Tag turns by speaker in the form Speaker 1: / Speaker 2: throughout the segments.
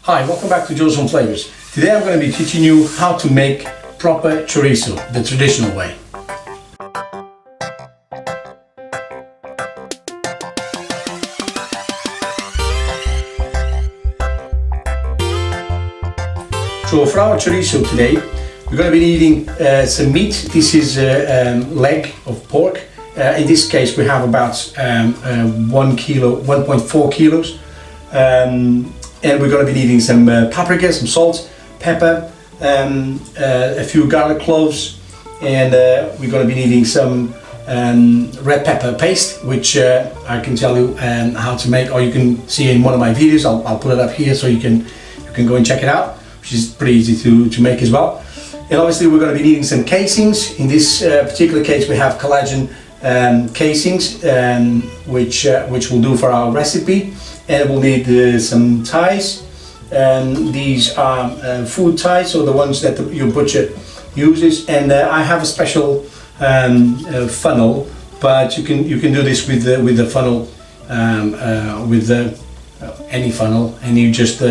Speaker 1: Hi, welcome back to Joe's Home Flavors. Today I'm going to be teaching you how to make proper chorizo, the traditional way. So for our chorizo today, we're going to be needing some meat. This is a leg of pork. In this case we have about 1 kilo, 1.4 kilos. And we're going to be needing some paprika, some salt, pepper, a few garlic cloves, and we're going to be needing some red pepper paste, which I can tell you how to make, or you can see in one of my videos. I'll put it up here so you can go and check it out, which is pretty easy to make as well. And obviously we're going to be needing some casings. In this particular case we have collagen casings, which will do for our recipe. And we'll need some ties. These are food ties, so the ones that your butcher uses. And I have a special funnel, but you can do this with the funnel, with any funnel, and you just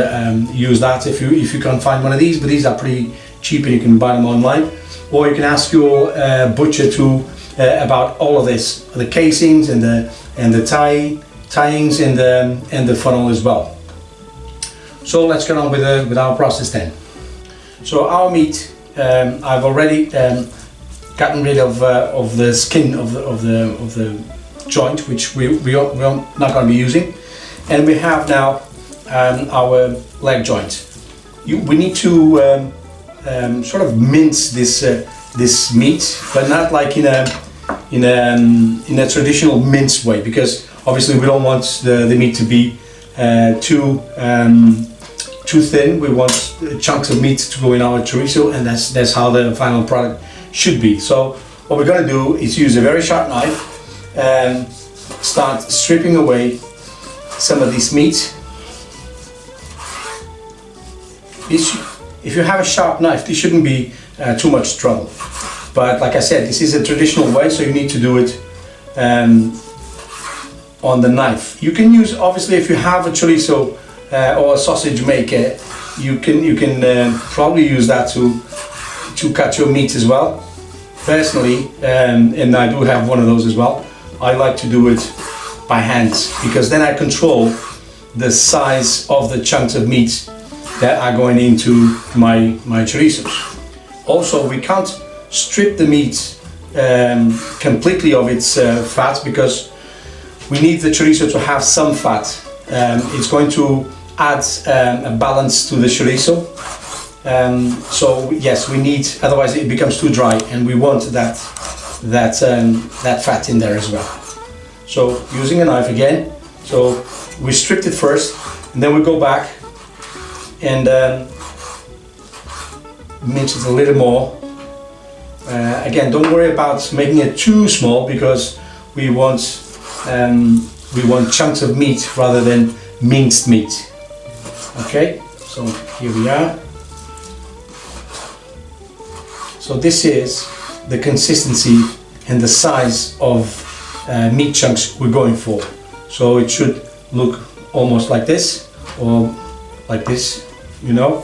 Speaker 1: use that if you can't find one of these. But these are pretty cheap, and you can buy them online, or you can ask your butcher to about all of this, the casings and the tie-ins and the funnel as well. So let's get on with our process then. So our meat, I've already gotten rid of the skin of the joint, which we're not going to be using, and we have now our leg joint. We need to sort of mince this meat, but not like in a traditional mince way, because obviously we don't want the meat to be too thin. We want chunks of meat to go in our chorizo, and that's how the final product should be. So what we're going to do is use a very sharp knife and start stripping away some of this meat. If you have a sharp knife, this shouldn't be too much trouble. But like I said, this is a traditional way, so you need to do it on the knife. You can use, obviously, if you have a chorizo or a sausage maker, you can probably use that to cut your meat as well. Personally, and I do have one of those as well, I like to do it by hands, because then I control the size of the chunks of meat that are going into my chorizos. Also, we can't strip the meat completely of its fat, because we need the chorizo to have some fat. It's going to add a balance to the chorizo. So yes, we need, otherwise it becomes too dry, and we want that fat in there as well. So using a knife again, so we stripped it first, and then we go back and mince it a little more. Again, don't worry about making it too small, because we want chunks of meat rather than minced meat. Okay, so here we are. So this is the consistency and the size of meat chunks we're going for. So it should look almost like this, or like this, you know.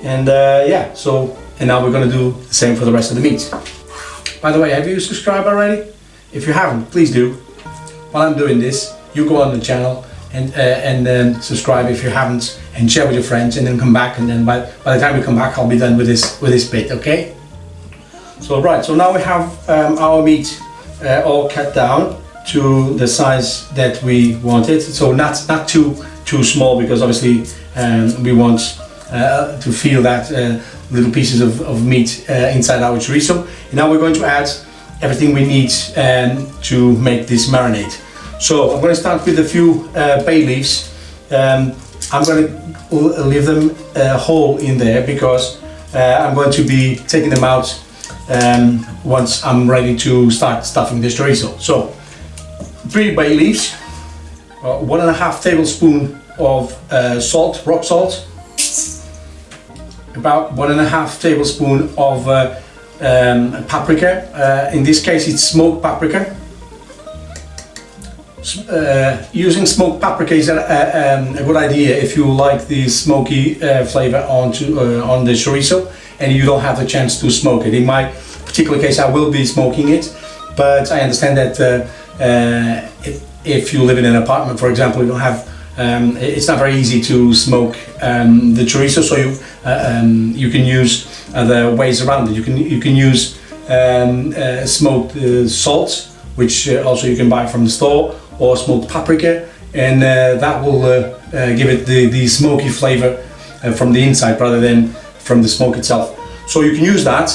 Speaker 1: And yeah, so, and now we're going to do the same for the rest of the meat. By the way, have you subscribed already? If you haven't, please do. While I'm doing this, you go on the channel and then subscribe if you haven't, and share with your friends, and then come back, and then by the time we come back, I'll be done with this bit. Okay? So right, so now we have our meat all cut down to the size that we wanted. So not too small, because obviously we want to feel that little pieces of meat inside our chorizo. And now we're going to add everything we need to make this marinade. So I'm going to start with a few bay leaves. I'm going to leave them whole in there, because I'm going to be taking them out once I'm ready to start stuffing this chorizo. So 3 bay leaves, 1.5 tablespoons of salt, rock salt, about 1.5 tablespoons of paprika. In this case it's smoked paprika. Using smoked paprika is a good idea if you like the smoky flavor on the chorizo and you don't have the chance to smoke it. In my particular case, I will be smoking it, but I understand that if you live in an apartment, for example, you don't have it's not very easy to smoke the chorizo, so you can use other ways around it. You can use smoked salt, which also you can buy from the store, or smoked paprika, and that will give it the smoky flavor from the inside rather than from the smoke itself. So you can use that,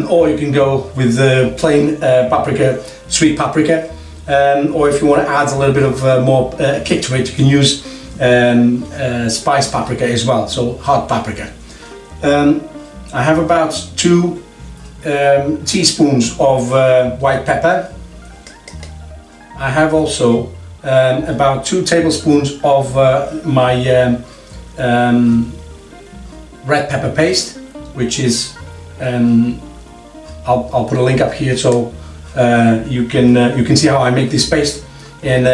Speaker 1: or you can go with the plain paprika, sweet paprika. Or if you want to add a little bit of more kick to it, you can use spiced paprika as well, so hot paprika. I have about 2 teaspoons of white pepper. I have also about 2 tablespoons of my red pepper paste, which is I'll put a link up here so you can see how I make this paste, and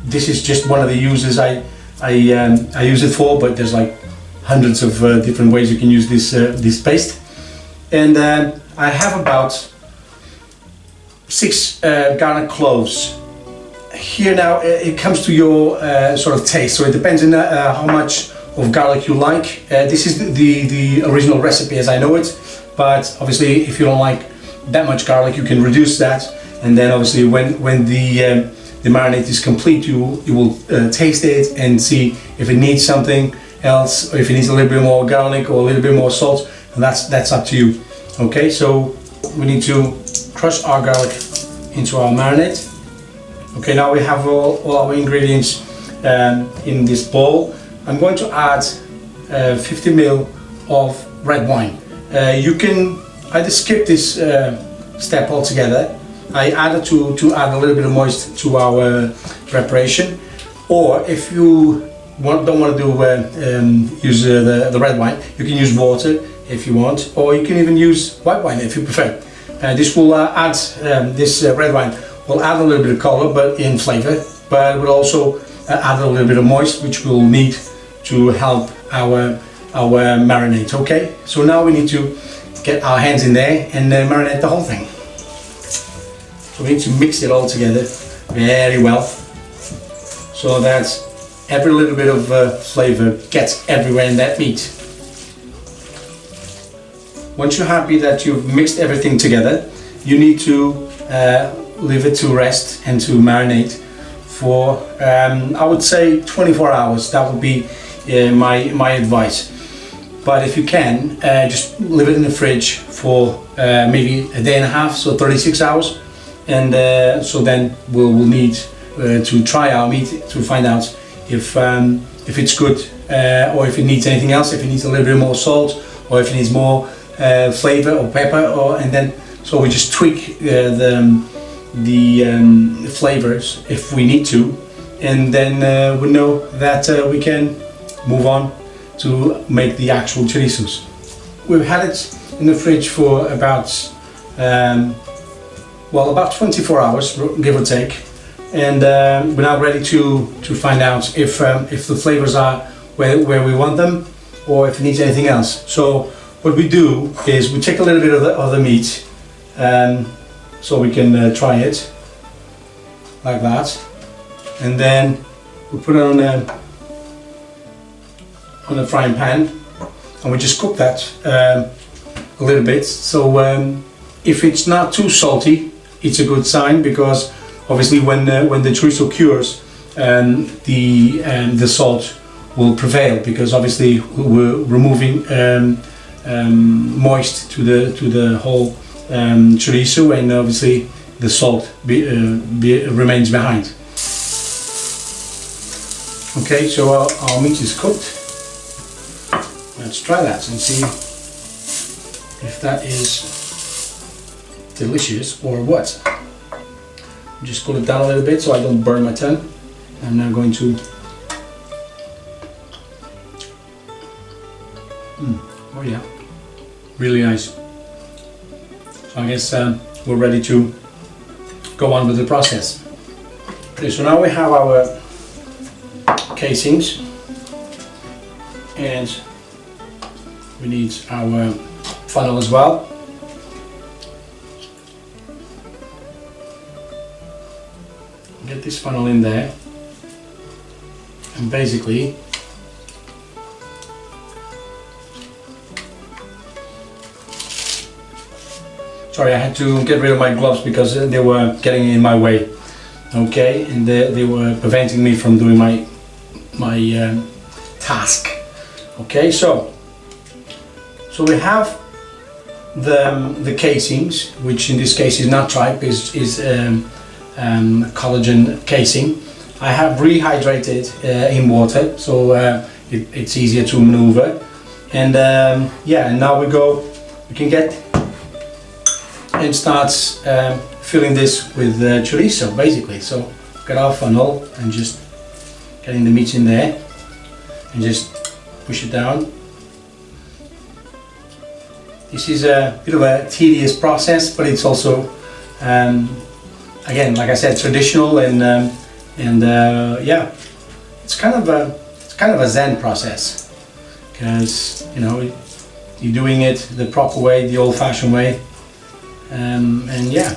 Speaker 1: this is just one of the uses I use it for, but there's like hundreds of different ways you can use this paste. And I have about 6 garlic cloves. Here now it comes to your sort of taste, so it depends on how much of garlic you like. This is the original recipe as I know it, but obviously if you don't like that much garlic, you can reduce that, and then obviously when the marinade is complete, you will taste it and see if it needs something else, or if it needs a little bit more garlic or a little bit more salt, and that's up to you. Okay, so we need to crush our garlic into our marinade. Okay, now we have all our ingredients in this bowl. I'm going to add 50 ml of red wine. You can either skip this step altogether. I added to add a little bit of moist to our preparation, or if you don't want to use the red wine, you can use water if you want, or you can even use white wine if you prefer. This will add this red wine will add a little bit of color, but in flavor, but it will also add a little bit of moist, which we'll need to help our marinade. Okay, so now we need to get our hands in there and marinate the whole thing. So we need to mix it all together very well, so that every little bit of flavor gets everywhere in that meat. Once you're happy that you've mixed everything together, you need to leave it to rest and to marinate for I would say 24 hours. That would be my advice. But if you can, just leave it in the fridge for maybe a day and a half, so 36 hours, and so then we'll need to try our meat to find out if it's good, or if it needs anything else, if it needs a little bit more salt, or if it needs more flavor or pepper, and then so we just tweak the flavors if we need to, and then we know that we can move on to make the actual chorizos. We've had it in the fridge for about about 24 hours, give or take, and we're now ready to find out if the flavors are where we want them, or if it needs anything else. So what we do is we take a little bit of the meat, so we can try it like that, and then we put it on a frying pan, and we just cook that a little bit. So if it's not too salty, it's a good sign, because obviously when the chorizo cures, the salt will prevail, because obviously we're removing moist to the whole chorizo, and obviously the salt remains behind. Okay, so our meat is cooked. Let's try that and see if that is delicious or what. Just cool it down a little bit so I don't burn my tongue. I'm now going to oh yeah, really nice. So I guess we're ready to go on with the process. Okay, so now we have our casings, and we need our funnel as well. Get this funnel in there, and basically sorry, I had to get rid of my gloves because they were getting in my way. Okay, and they were preventing me from doing my task. Okay, so we have the casings, which in this case is not tripe, is collagen casing. I have rehydrated in water, so it's easier to maneuver. And yeah, and now we can get and starts filling this with chorizo, basically. So get our funnel and just getting the meat in there and just push it down. This is a bit of a tedious process, but it's also again, like I said, traditional, and yeah, it's kind of a Zen process, because you know you're doing it the proper way, the old-fashioned way. And yeah,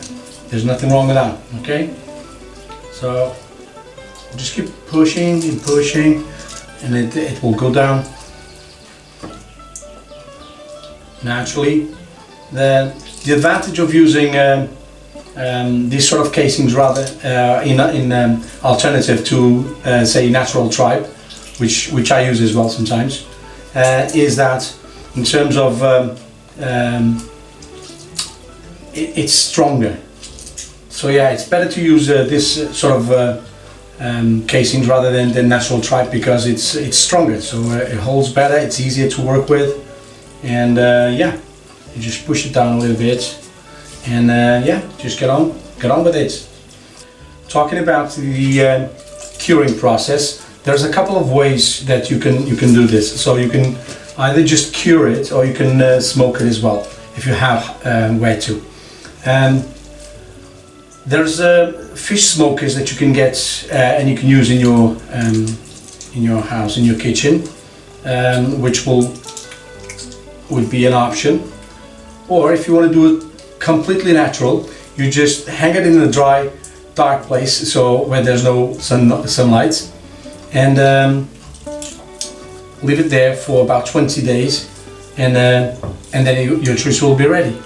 Speaker 1: there's nothing wrong with that. Okay, so just keep pushing and pushing, and it will go down naturally. The advantage of using these sort of casings rather in alternative to say natural tripe, which I use as well sometimes, is that in terms of it's stronger. So yeah, it's better to use this sort of casings rather than natural tripe, because it's stronger, so it holds better, it's easier to work with, and yeah, you just push it down a little bit, and yeah, just get on with it. Talking about the curing process, there's a couple of ways that you can do this. So you can either just cure it, or you can smoke it as well if you have where to. There's fish smokers that you can get and you can use in your house, in your kitchen, which would be an option. Or if you want to do it completely natural, you just hang it in a dry, dark place, so where there's no sunlight, and leave it there for about 20 days, and then your chorizo will be ready.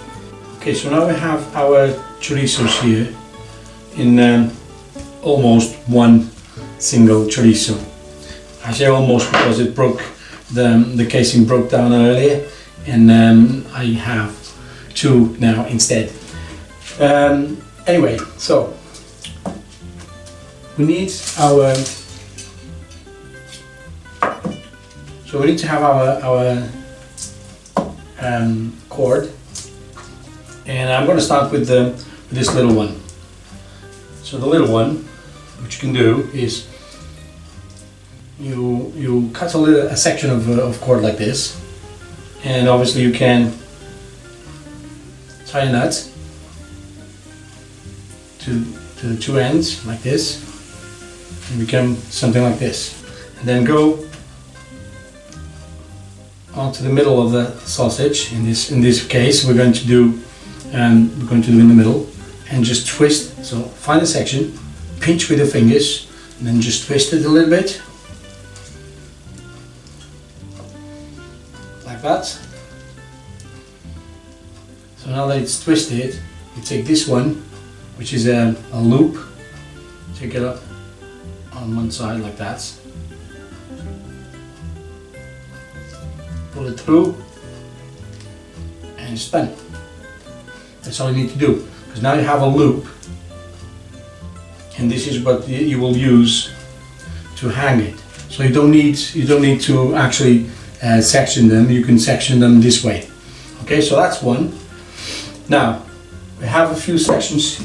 Speaker 1: Okay, so now we have our chorizos here in almost one single chorizo. I say almost because it broke, the casing broke down earlier, and I have two now instead. Anyway, so we need our we need to have our cord, and I'm going to start with this little one. So the little one, what you can do is you cut a section of cord like this, and obviously you can tie a nut to the two ends like this, and become something like this, and then go onto the middle of the sausage. In this case, we're going to do in the middle, and just twist. So find a section, pinch with the fingers, and then just twist it a little bit, like that. So now that it's twisted, you take this one, which is a loop, take it up on one side like that, pull it through, and it's done. That's all you need to do, because now you have a loop, and this is what you will use to hang it. So you don't need to actually section them. You can section them this way. Okay, so that's one. Now we have a few sections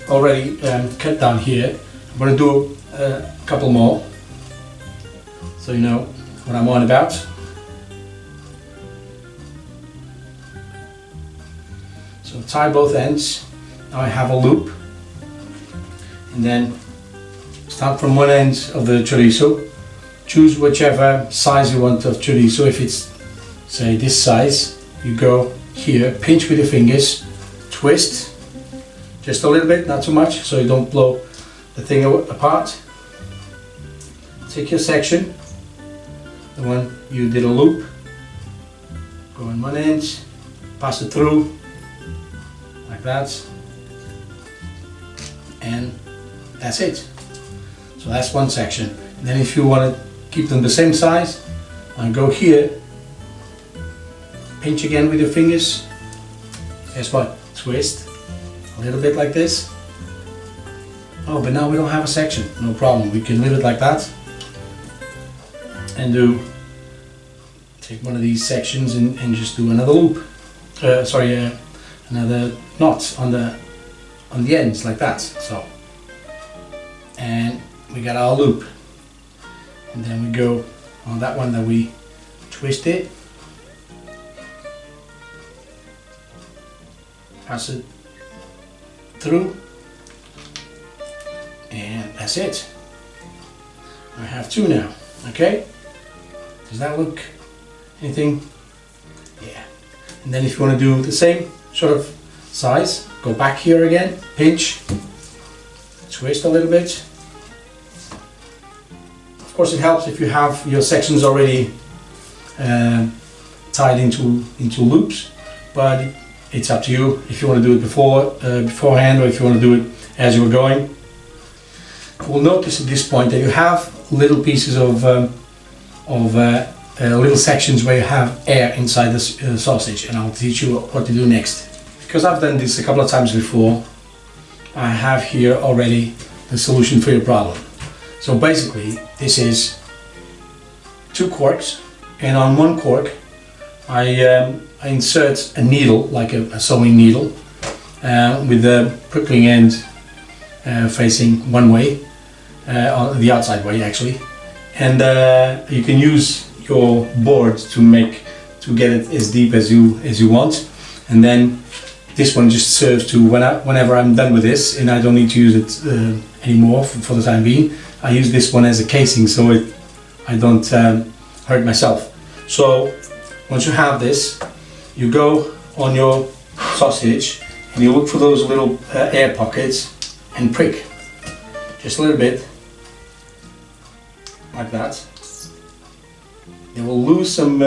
Speaker 1: already cut down here. I'm going to do a couple more, so you know what I'm on about. So tie both ends. Now I have a loop, and then Start from one end of the chorizo. Choose whichever size you want of chorizo. If it's, say, this size, you go here, pinch with your fingers, twist, just a little bit, not too much, so you don't blow the thing apart. Take your section, the one you did a loop, go on one end, pass it through, like that, and that's it. So that's one section. And then if you want to keep them the same size, and go here, pinch again with your fingers, guess what, twist, a little bit like this. Oh, but now we don't have a section, no problem, we can leave it like that. And take one of these sections and just do another loop, another knot on the ends, like that. So, and we got our loop, and then we go on that one that we twisted, pass it through, and that's it. I have two now. Okay, does that look anything? Yeah. And then if you want to do the same sort of size, go back here again, pinch, twist a little bit. Of course, it helps if you have your sections already tied into loops, but it's up to you if you want to do it beforehand, or if you want to do it as you're going. We'll notice at this point that you have little pieces of little sections where you have air inside the sausage, and I'll teach you what to do next. Because I've done this a couple of times before, I have here already the solution for your problem. So basically, this is two corks, and on one cork I insert a needle, like a sewing needle, with the prickling end facing one way, on the outside way actually, and you can use your board to get it as deep as you want, and then this one just serves to whenever I'm done with this and I don't need to use it anymore for the time being. I use this one as a casing so I don't hurt myself. So once you have this, you go on your sausage and you look for those little air pockets and prick just a little bit, like that. It will lose some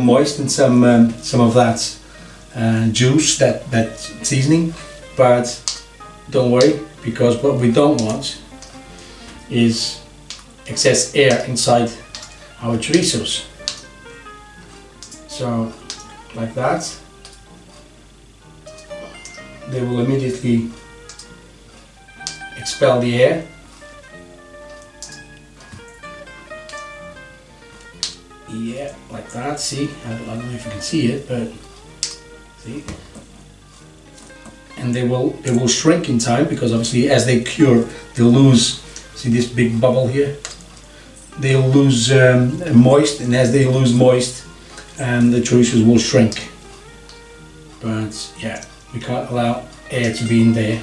Speaker 1: moist and some of that juice, that seasoning, but don't worry, because what we don't want is excess air inside our chorizos. So like that, they will immediately expel the air. Yeah, like that. See, I don't know if you can see it, but see, and they will shrink in time, because obviously as they cure, they'll lose. See this big bubble here? They'll lose moist, and as they lose moist, the chorizos will shrink. But yeah, we can't allow air to be in there,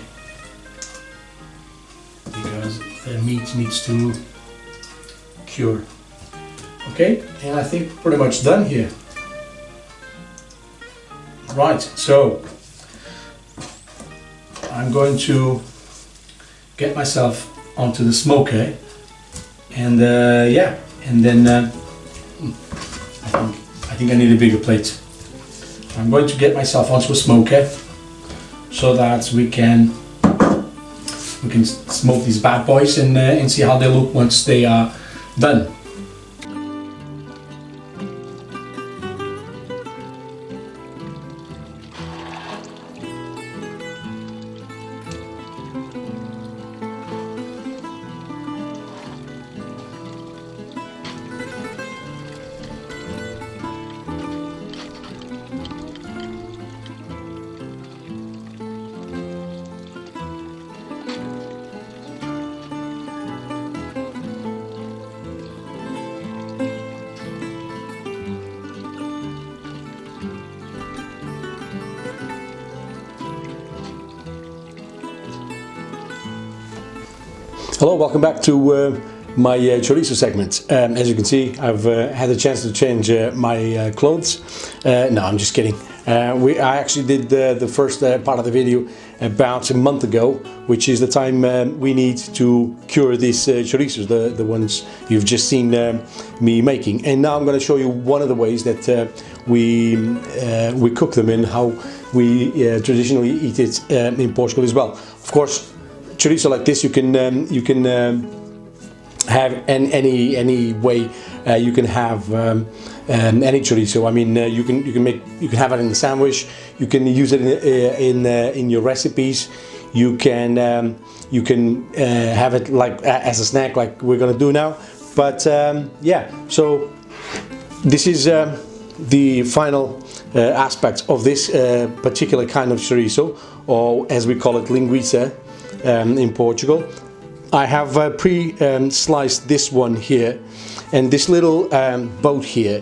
Speaker 1: because the meat needs to cure. Okay, and I think pretty much done here. Right, so I'm going to get myself onto the smoker, and yeah, and then I think I need a bigger plate. So I'm going to get myself onto a smoker so that we can smoke these bad boys and see how they look once they are done. Hello, welcome back to my chorizo segment. As you can see, I've had a chance to change my clothes. No, I'm just kidding. I actually did the first part of the video about a month ago, which is the time we need to cure these chorizos, the ones you've just seen me making. And now I'm going to show you one of the ways that we cook them and how we traditionally eat it in Portugal as well. Of course, chorizo like this you can have any way you can have any chorizo. I mean, you can have it in a sandwich. You can use it in your recipes. You can have it like as a snack, like we're gonna do now. But yeah, so this is the final aspect of this particular kind of chorizo, or as we call it, linguica in Portugal. I have pre-sliced this one here, and this little boat here,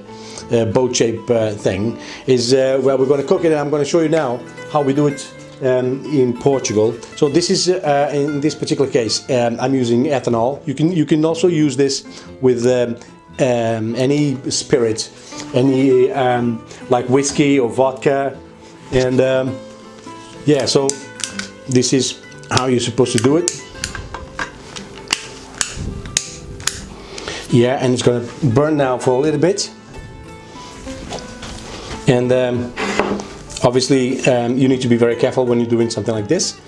Speaker 1: boat-shaped thing, is where we're going to cook it, and I'm going to show you now how we do it in Portugal. So this is, in this particular case, I'm using ethanol. You can also use this with any spirit, any like whiskey or vodka, and yeah, so this is how you're supposed to do it. Yeah, and it's going to burn now for a little bit, and obviously you need to be very careful when you're doing something like this.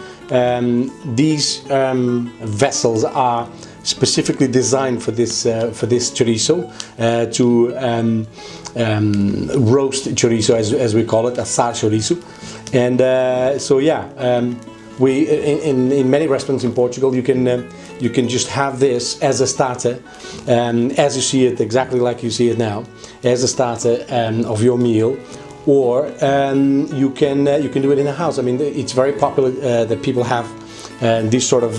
Speaker 1: These vessels are specifically designed for this chorizo, to roast chorizo, as we call it, asar chorizo. And so yeah, we in many restaurants in Portugal you can just have this as a starter, as you see it, exactly like you see it now, as a starter of your meal, or you can do it in a house. I mean, it's very popular that people have these sort of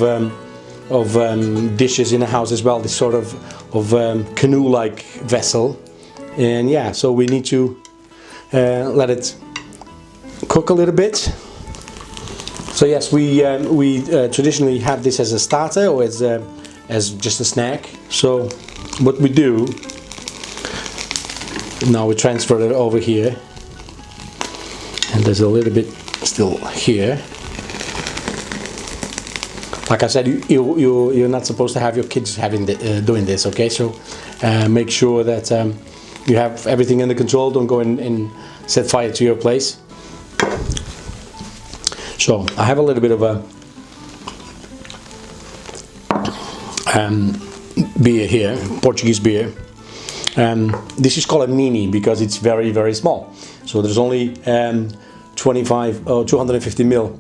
Speaker 1: dishes in a house as well. This sort of canoe-like vessel, and yeah, so we need to let it cook a little bit. So yes, we traditionally have this as a starter or as just a snack. So what we do now, we transfer it over here, and there's a little bit still here. Like I said, you're not supposed to have your kids doing this, okay? So make sure that you have everything under control. Don't go and set fire to your place. So I have a little bit of a beer here, Portuguese beer. This is called a mini because it's very, very small. So there's only 25 or 250 ml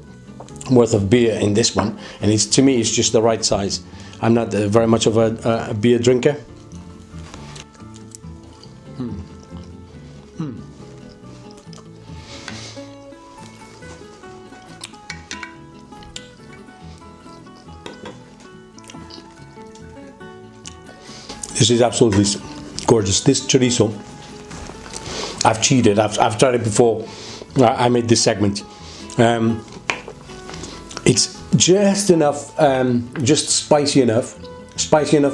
Speaker 1: worth of beer in this one, and to me it's just the right size. I'm not very much of a beer drinker. This is absolutely gorgeous. This chorizo, I've cheated. I've tried it before. I made this segment. It's just enough, just spicy enough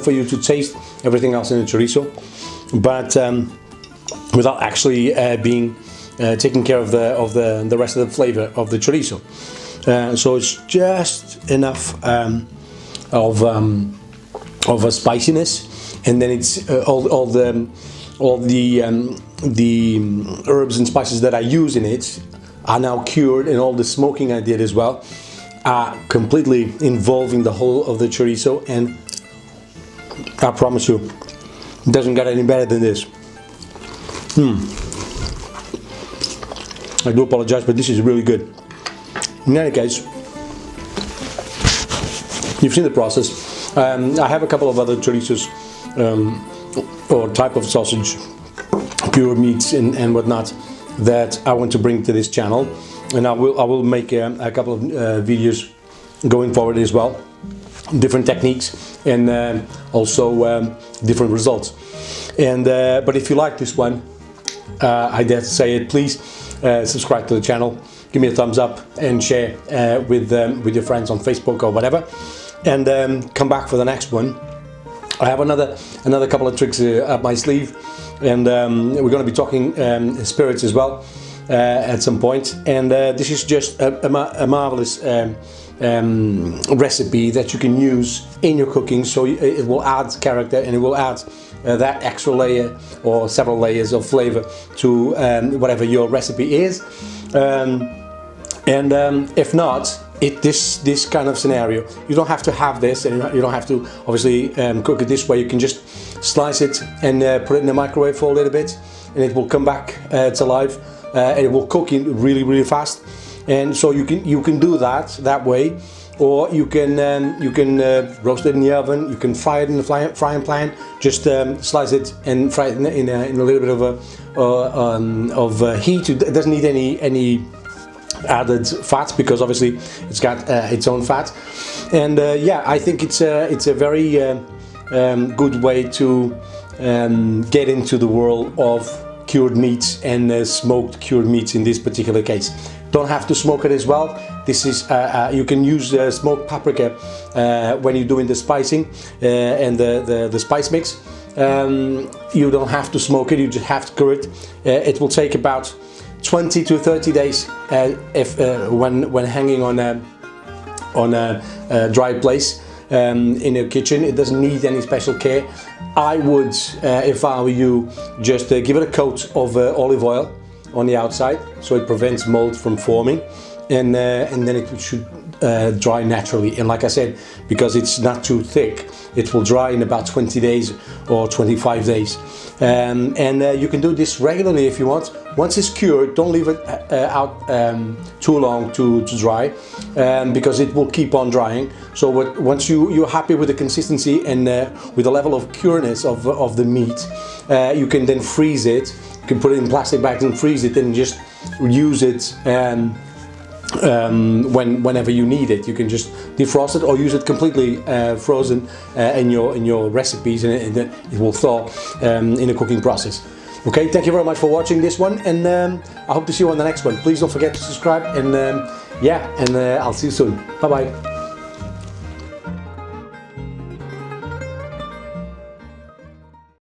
Speaker 1: for you to taste everything else in the chorizo, but without actually being taking care of the rest of the flavor of the chorizo. So it's just enough of a spiciness. And then it's all the herbs and spices that I use in it are now cured, and all the smoking I did as well are completely involving the whole of the chorizo. And I promise you, it doesn't get any better than this. I do apologize, but this is really good. In any case, you've seen the process. I have a couple of other chorizos, or type of sausage, pure meats and whatnot, that I want to bring to this channel, and I will make a couple of videos going forward as well, different techniques and also different results. And but if you like this one, I dare to say it, please subscribe to the channel, give me a thumbs up, and share with your friends on Facebook or whatever. and come back for the next one. I have another couple of tricks up my sleeve, and we're going to be talking spirits as well at some point. And this is just a marvelous recipe that you can use in your cooking, so it will add character and it will add that extra layer or several layers of flavor to whatever your recipe is. If not, this kind of scenario, you don't have to have this, and you don't have to obviously cook it this way. You can just slice it and put it in the microwave for a little bit, and it will come back to life. It will cook in really fast, and so you can do that way, or you can roast it in the oven. You can fry it in the frying pan. Just slice it and fry it in a little bit of heat. It doesn't need any added fat, because obviously it's got its own fat. And yeah, I think it's a very good way to get into the world of cured meats and smoked cured meats in this particular case. Don't have to smoke it as well. This is you can use smoked paprika when you're doing the spicing and the spice mix. You don't have to smoke it, you just have to cure it. It will take about 20 to 30 days when hanging on a dry place in a kitchen. It doesn't need any special care. I would, if I were you, just give it a coat of olive oil on the outside, so it prevents mold from forming, and then it should dry naturally. And like I said, because it's not too thick, it will dry in about 20 days or 25 days. And you can do this regularly if you want. Once it's cured, don't leave it out too long to dry, because it will keep on drying. So once you're happy with the consistency and with the level of cureness of the meat, you can then freeze it. You can put it in plastic bags and freeze it, and just use it whenever you need it. You can just defrost it or use it completely frozen in your recipes, and it will thaw in the cooking process. Okay, thank you very much for watching this one, and I hope to see you on the next one. Please don't forget to subscribe, and yeah, and I'll see you soon. Bye bye.